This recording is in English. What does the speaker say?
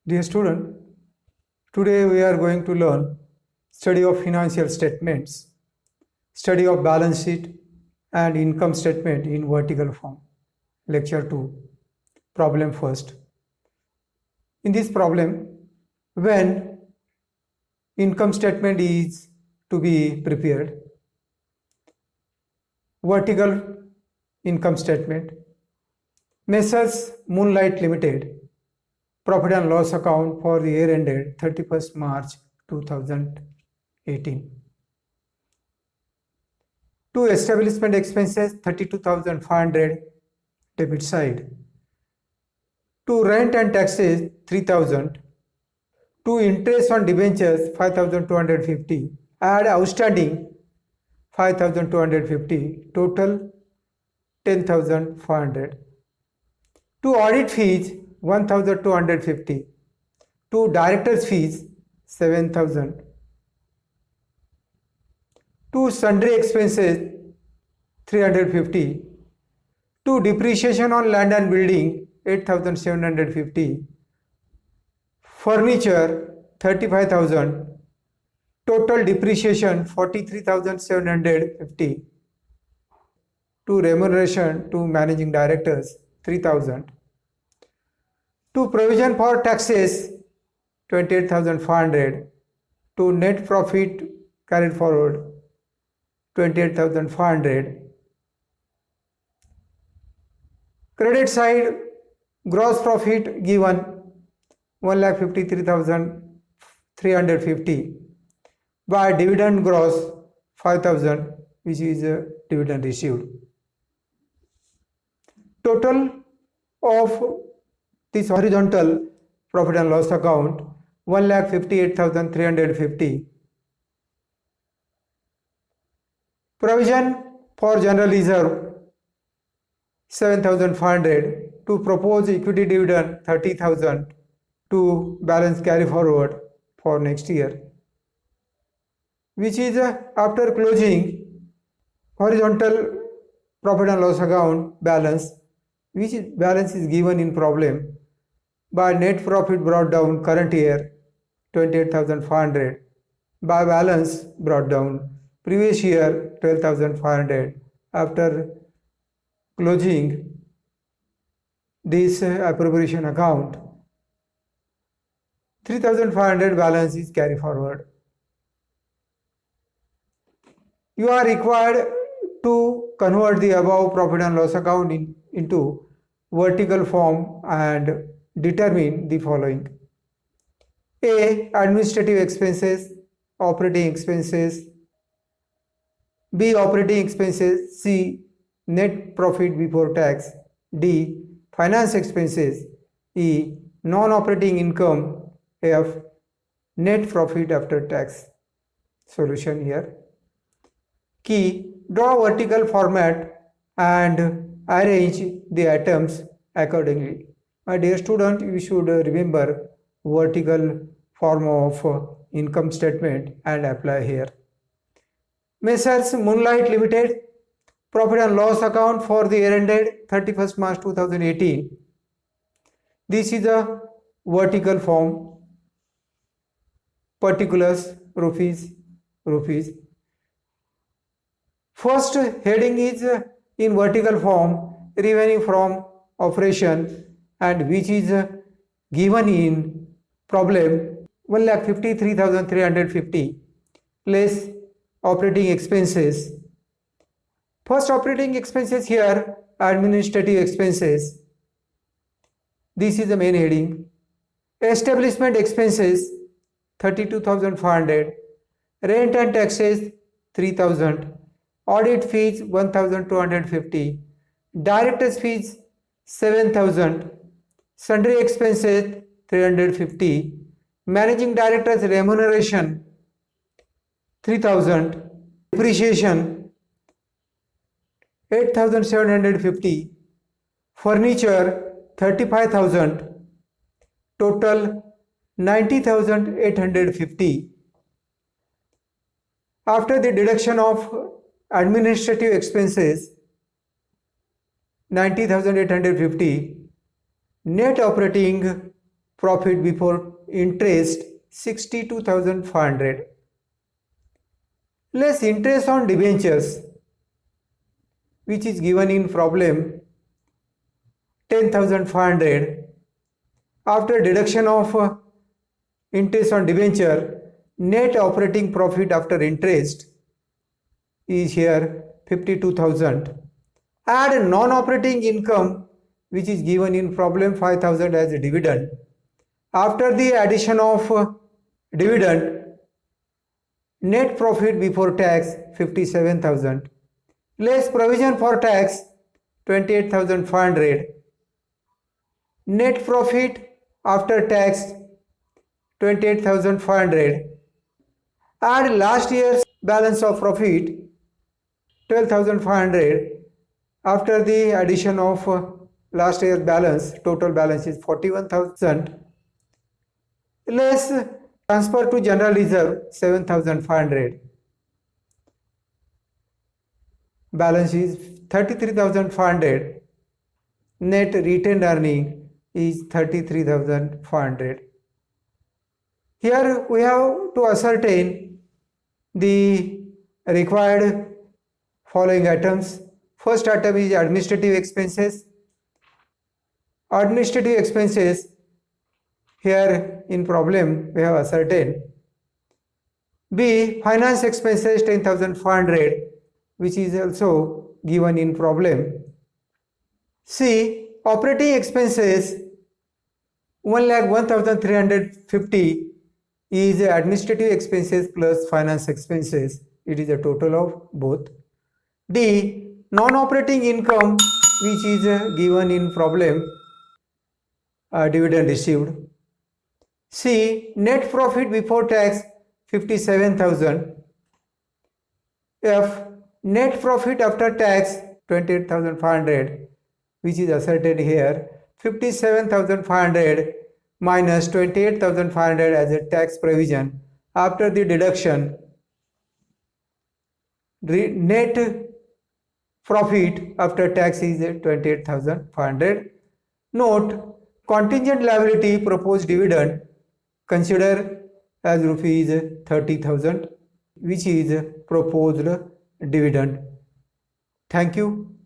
Dear student, today we are going to learn study of financial statements, study of balance sheet and income statement in vertical form. Lecture 2, problem first. In this problem, when income statement is to be prepared, vertical income statement, Messrs. Moonlight Limited profit and loss account for the year ended 31st March 2018. To establishment expenses 32,500 debit side. To rent and taxes 3,000. To interest on debentures 5,250. Add outstanding 5,250. Total 10,500. To audit fees 1,250. To directors fees 7,000. To sundry expenses 350. To depreciation on land and building 8,750. Furniture 35,000. Total depreciation 43,750. To remuneration to managing directors 3,000. To provision for taxes 28,500. To net profit carried forward 28,500. Credit side, gross profit given 1,53,350. By dividend gross 5,000, which is dividend received. Total of this horizontal profit and loss account 1,58,350. Provision for general reserve 7,500. To propose equity dividend 30,000. To balance carry forward for next year, which is after closing horizontal profit and loss account balance, which balance is given in problem by net profit brought down current year 28,500, by balance brought down previous year 12,500. After closing this appropriation account 3,500 balance is carry forward. You are required to convert the above profit and loss account into vertical form and determine the following. A. Administrative expenses, operating expenses. B. Operating expenses. C. Net profit before tax. D. Finance expenses. E. Non-operating income. F. Net profit after tax. Solution here. Key. Draw vertical format and arrange the items accordingly. My dear student, you should remember vertical form of income statement and apply here. Messrs. Moonlight Limited profit and loss account for the year ended 31st March 2018. This is a vertical form. Particulars rupees. First heading is in vertical form, revenue from operation, and which is given in problem 1,53,350 less operating expenses. First operating expenses here, administrative expenses. This is the main heading. Establishment expenses 32,500. Rent and taxes 3,000. Audit fees 1,250. Directors fees 7,000. Sundry expenses 350. Managing directors remuneration 3,000. Depreciation 8,750. Furniture 35,000. Total 90,850. After the deduction of administrative expenses 90,850, net operating profit before interest 62,500, less interest on debentures, which is given in problem 10,500. After deduction of interest on debenture, net operating profit after interest is here 52,000. Add non-operating income, which is given in problem 5,000 as a dividend. After the addition of dividend, net profit before tax 57,000, less provision for tax 28,500, net profit after tax 28,500, add last year's balance of profit 12,500. After the addition of last year's balance, total balance is 41,000, less transfer to general reserve 7,500. Balance is 33,500. Net retained earning is 33,500. Here we have to ascertain the required following items. First item is administrative expenses. Administrative expenses, here in problem we have ascertained. B. Finance expenses 10,500, which is also given in problem. C. Operating expenses 1,01,350 is administrative expenses plus finance expenses. It is a total of both. D. Non-operating income, which is given in problem, dividend received. C. Net profit before tax 57,000. F. Net profit after tax 28,500, which is asserted here. 57,500 minus 28,500 as a tax provision. After the deduction, net profit after tax is 28,500. Note, contingent liability proposed dividend consider as rupees 30,000, which is proposed dividend. Thank you.